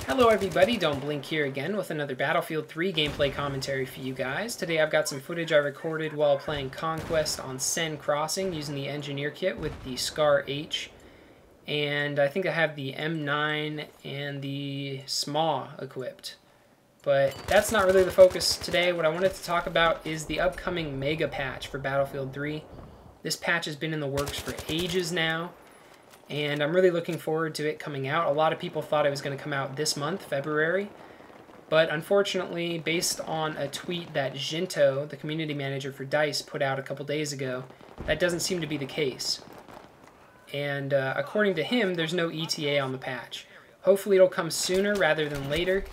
Hello everybody, Don't Blink here again with another Battlefield 3 gameplay commentary for you guys. Today I've got some footage I recorded while playing Conquest on Sen Crossing using the Engineer Kit with the Scar H. And I think I have the M9 and the SMA equipped. But that's not really the focus today. What I wanted to talk about is the upcoming Mega Patch for Battlefield 3. This patch has been in the works for ages now, and I'm really looking forward to it coming out. A lot of people thought it was going to come out this month, February, but unfortunately, based on a tweet that Jinto, the community manager for DICE, put out a couple days ago, that doesn't seem to be the case. And according to him, there's no ETA on the patch. Hopefully it'll come sooner rather than later,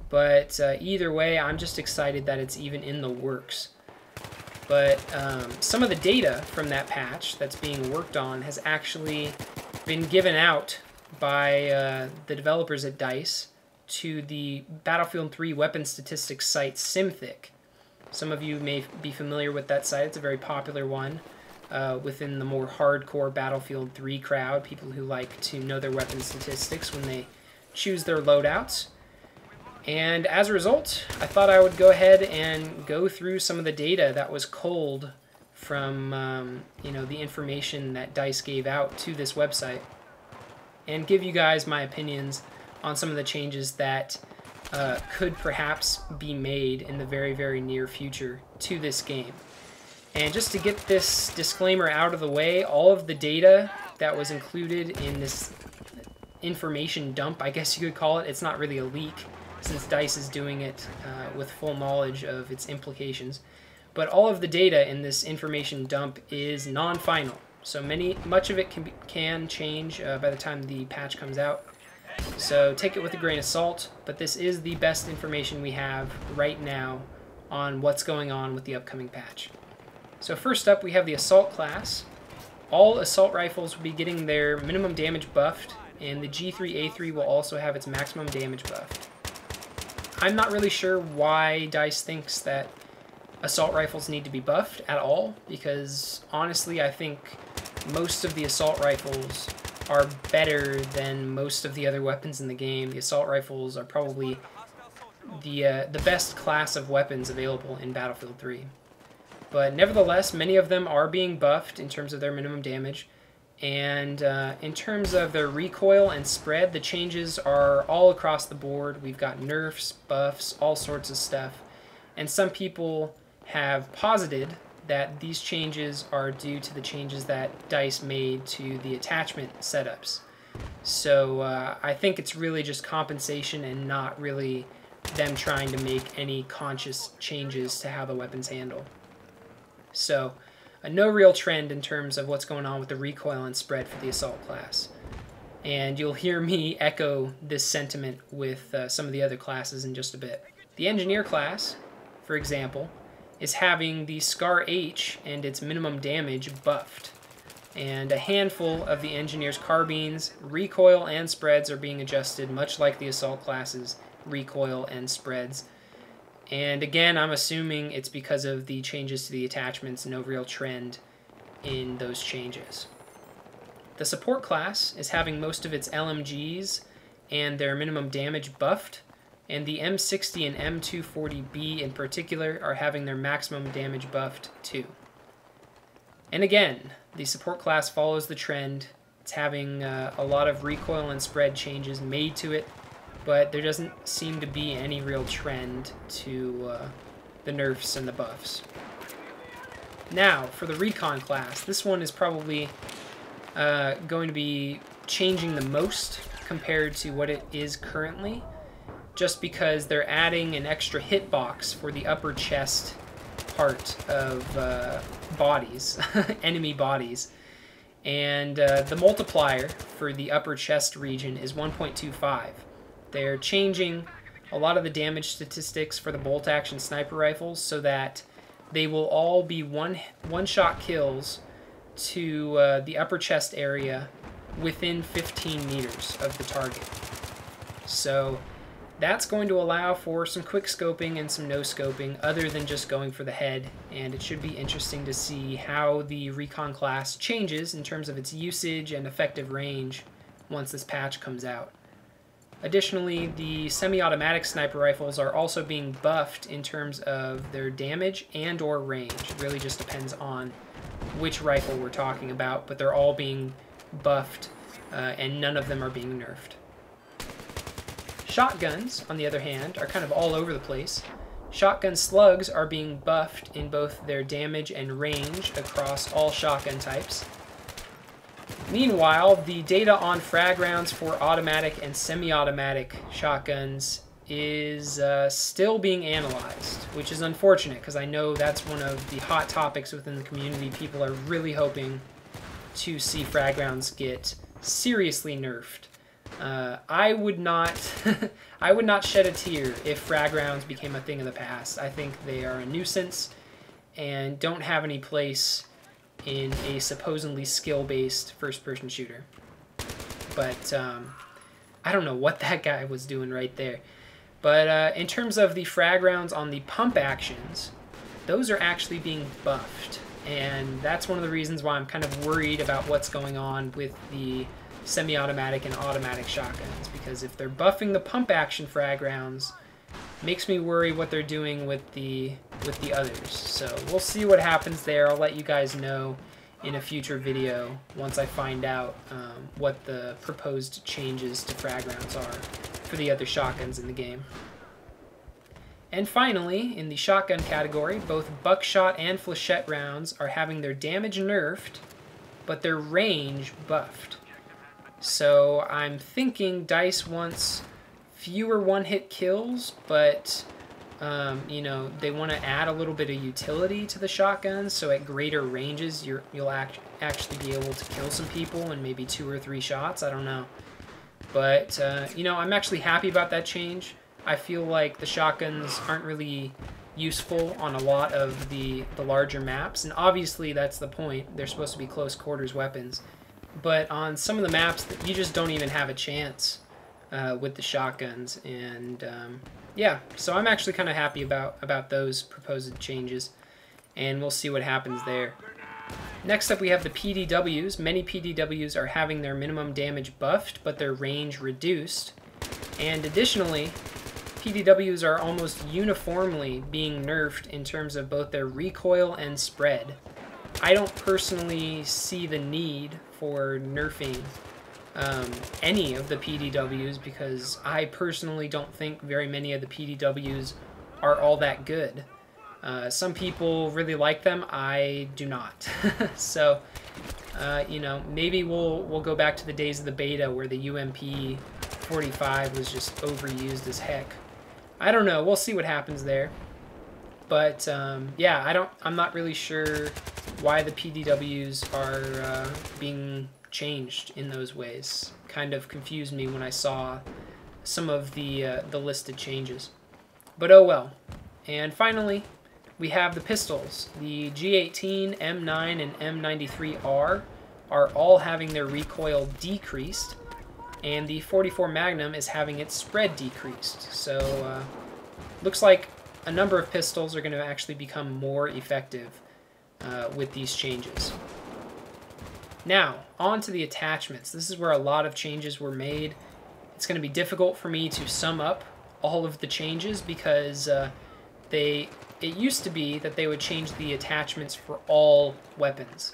but either way, I'm just excited that it's even in the works. But some of the data from that patch that's being worked on has actually been given out by the developers at DICE to the Battlefield 3 weapon statistics site Symthic. Some of you may be familiar with that site. It's a very popular one within the more hardcore Battlefield 3 crowd, people who like to know their weapon statistics when they choose their loadouts. And as a result, I thought I would go ahead and go through some of the data that was culled from the information that DICE gave out to this website, and give you guys my opinions on some of the changes that could perhaps be made in the very, very near future to this game. And just to get this disclaimer out of the way, all of the data that was included in this information dump, I guess you could call it, it's not really a leak, since DICE is doing it with full knowledge of its implications. But all of the data in this information dump is non-final, so much of it can change by the time the patch comes out. So take it with a grain of salt, but this is the best information we have right now on what's going on with the upcoming patch. So first up, we have the Assault class. All assault rifles will be getting their minimum damage buffed, and the G3A3 will also have its maximum damage buffed. I'm not really sure why DICE thinks that assault rifles need to be buffed at all, because honestly I think most of the assault rifles are better than most of the other weapons in the game. The assault rifles are probably the best class of weapons available in Battlefield 3. But nevertheless, many of them are being buffed in terms of their minimum damage. And in terms of their recoil and spread, the changes are all across the board. We've got nerfs, buffs, all sorts of stuff. And some people have posited that these changes are due to the changes that DICE made to the attachment setups. So I think it's really just compensation and not really them trying to make any conscious changes to how the weapons handle. So no real trend in terms of what's going on with the recoil and spread for the assault class. And you'll hear me echo this sentiment with some of the other classes in just a bit. The Engineer class, for example, is having the Scar H and its minimum damage buffed. And a handful of the Engineer's carbines, recoil and spreads are being adjusted, much like the assault class's recoil and spreads. And again, I'm assuming it's because of the changes to the attachments, no real trend in those changes. The Support class is having most of its LMGs and their minimum damage buffed, and the M60 and M240B in particular are having their maximum damage buffed too. And again, the Support class follows the trend. It's having a lot of recoil and spread changes made to it, but there doesn't seem to be any real trend to the nerfs and the buffs. Now, for the Recon class, this one is probably going to be changing the most compared to what it is currently, just because they're adding an extra hitbox for the upper chest part of bodies, enemy bodies. And the multiplier for the upper chest region is 1.25. They're changing a lot of the damage statistics for the bolt-action sniper rifles so that they will all be one-shot kills to the upper chest area within 15 meters of the target. So that's going to allow for some quick scoping and some no-scoping other than just going for the head, and it should be interesting to see how the Recon class changes in terms of its usage and effective range once this patch comes out. Additionally, the semi-automatic sniper rifles are also being buffed in terms of their damage and or range. It really just depends on which rifle we're talking about, but they're all being buffed and none of them are being nerfed. Shotguns, on the other hand, are kind of all over the place. Shotgun slugs are being buffed in both their damage and range across all shotgun types. Meanwhile, the data on frag rounds for automatic and semi-automatic shotguns is still being analyzed, which is unfortunate because I know that's one of the hot topics within the community. People are really hoping to see frag rounds get seriously nerfed. I would not I would not shed a tear if frag rounds became a thing of the past. I think they are a nuisance and don't have any place in a supposedly skill-based first-person shooter. But I don't know what that guy was doing right there. But in terms of the frag rounds on the pump actions, those are actually being buffed. And that's one of the reasons why I'm kind of worried about what's going on with the semi-automatic and automatic shotguns. Because if they're buffing the pump action frag rounds, makes me worry what they're doing with the others. So we'll see what happens there. I'll let you guys know in a future video once I find out what the proposed changes to frag rounds are for the other shotguns in the game. And finally, in the shotgun category, both buckshot and flechette rounds are having their damage nerfed, but their range buffed. So I'm thinking DICE wants fewer one-hit kills, but you know, they want to add a little bit of utility to the shotguns, so at greater ranges you'll actually be able to kill some people in maybe 2 or 3 shots. I don't know, but you know, I'm actually happy about that change. I feel like the shotguns aren't really useful on a lot of the larger maps, and obviously that's the point. They're supposed to be close quarters weapons, but on some of the maps that you just don't even have a chance with the shotguns. And yeah, so I'm actually kind of happy about those proposed changes, and we'll see what happens there. Next up we have the Pdws. Many Pdws are having their minimum damage buffed, but their range reduced. And additionally, Pdws are almost uniformly being nerfed in terms of both their recoil and spread. I don't personally see the need for nerfing any of the Pdws because I personally don't think very many of the Pdws are all that good. Some people really like them, I do not. So, you know, maybe we'll go back to the days of the beta where the UMP 45 was just overused as heck. I don't know, we'll see what happens there. But yeah, I'm not really sure why the Pdws are being changed in those ways. Kind of confused me when I saw some of the listed changes. But oh well. And finally, we have the pistols. The G18, M9, and M93R are all having their recoil decreased, and the 44 Magnum is having its spread decreased. So looks like a number of pistols are going to actually become more effective with these changes. Now, on to the attachments. This is where a lot of changes were made. It's going to be difficult for me to sum up all of the changes because it used to be that they would change the attachments for all weapons.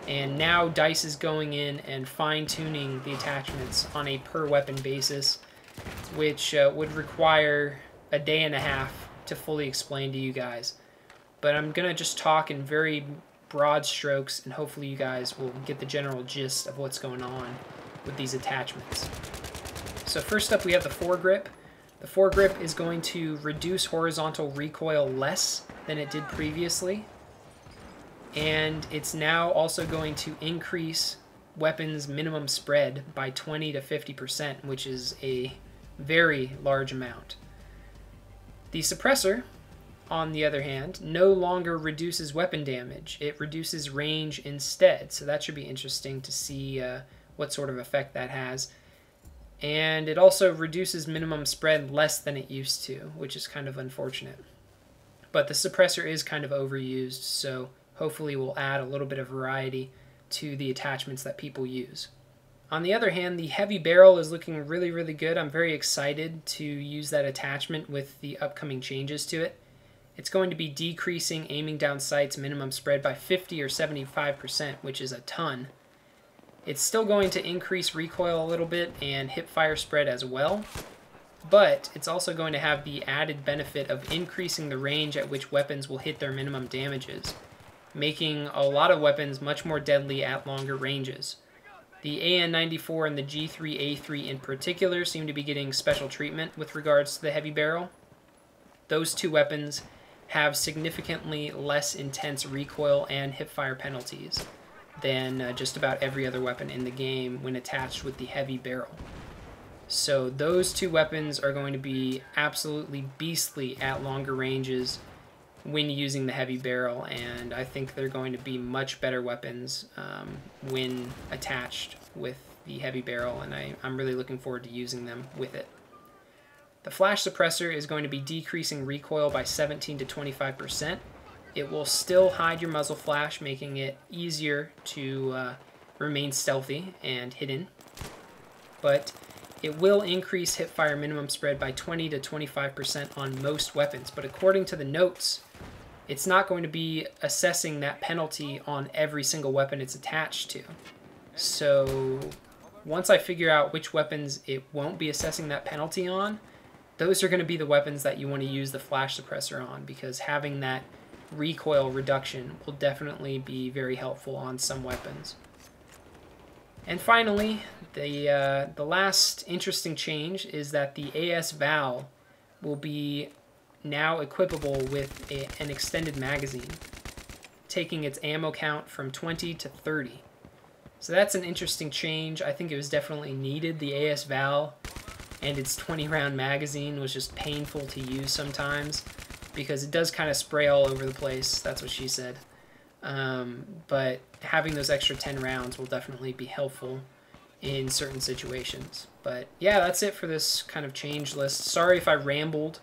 And now DICE is going in and fine-tuning the attachments on a per-weapon basis, which would require a day and a half to fully explain to you guys. But I'm going to just talk in very broad strokes, and hopefully you guys will get the general gist of what's going on with these attachments. So first up we have the Foregrip. The Foregrip is going to reduce horizontal recoil less than it did previously, and it's now also going to increase weapons minimum spread by 20 to 50%, which is a very large amount. The Suppressor, on the other hand, no longer reduces weapon damage. It reduces range instead, so that should be interesting to see what sort of effect that has. And it also reduces minimum spread less than it used to, which is kind of unfortunate. But the Suppressor is kind of overused, so hopefully we'll add a little bit of variety to the attachments that people use. On the other hand, the heavy barrel is looking really, really good. I'm very excited to use that attachment with the upcoming changes to it. It's going to be decreasing aiming down sights minimum spread by 50 or 75%, which is a ton. It's still going to increase recoil a little bit and hip fire spread as well, but it's also going to have the added benefit of increasing the range at which weapons will hit their minimum damages, making a lot of weapons much more deadly at longer ranges. The AN-94 and the G3A3 in particular seem to be getting special treatment with regards to the heavy barrel. Those two weapons have significantly less intense recoil and hipfire penalties than just about every other weapon in the game when attached with the heavy barrel. So those two weapons are going to be absolutely beastly at longer ranges when using the heavy barrel, and I think they're going to be much better weapons when attached with the heavy barrel, and I'm really looking forward to using them with it. The flash suppressor is going to be decreasing recoil by 17 to 25%. It will still hide your muzzle flash, making it easier to remain stealthy and hidden, but it will increase hipfire minimum spread by 20 to 25% on most weapons, but according to the notes, it's not going to be assessing that penalty on every single weapon it's attached to. So once I figure out which weapons it won't be assessing that penalty on, those are going to be the weapons that you want to use the flash suppressor on, because having that recoil reduction will definitely be very helpful on some weapons. And finally, the last interesting change is that the AS Val will be now equipable with an extended magazine, taking its ammo count from 20 to 30. So that's an interesting change. I think it was definitely needed. The AS Val and its 20-round magazine was just painful to use sometimes because it does kind of spray all over the place. That's what she said. But having those extra 10 rounds will definitely be helpful in certain situations. But yeah, that's it for this kind of change list. Sorry if I rambled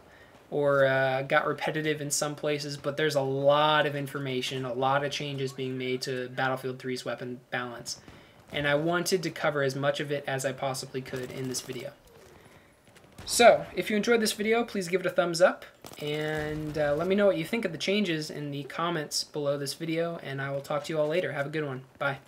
or got repetitive in some places, but there's a lot of information, a lot of changes being made to Battlefield 3's weapon balance, and I wanted to cover as much of it as I possibly could in this video. So, if you enjoyed this video, please give it a thumbs up, and let me know what you think of the changes in the comments below this video, and I will talk to you all later. Have a good one. Bye.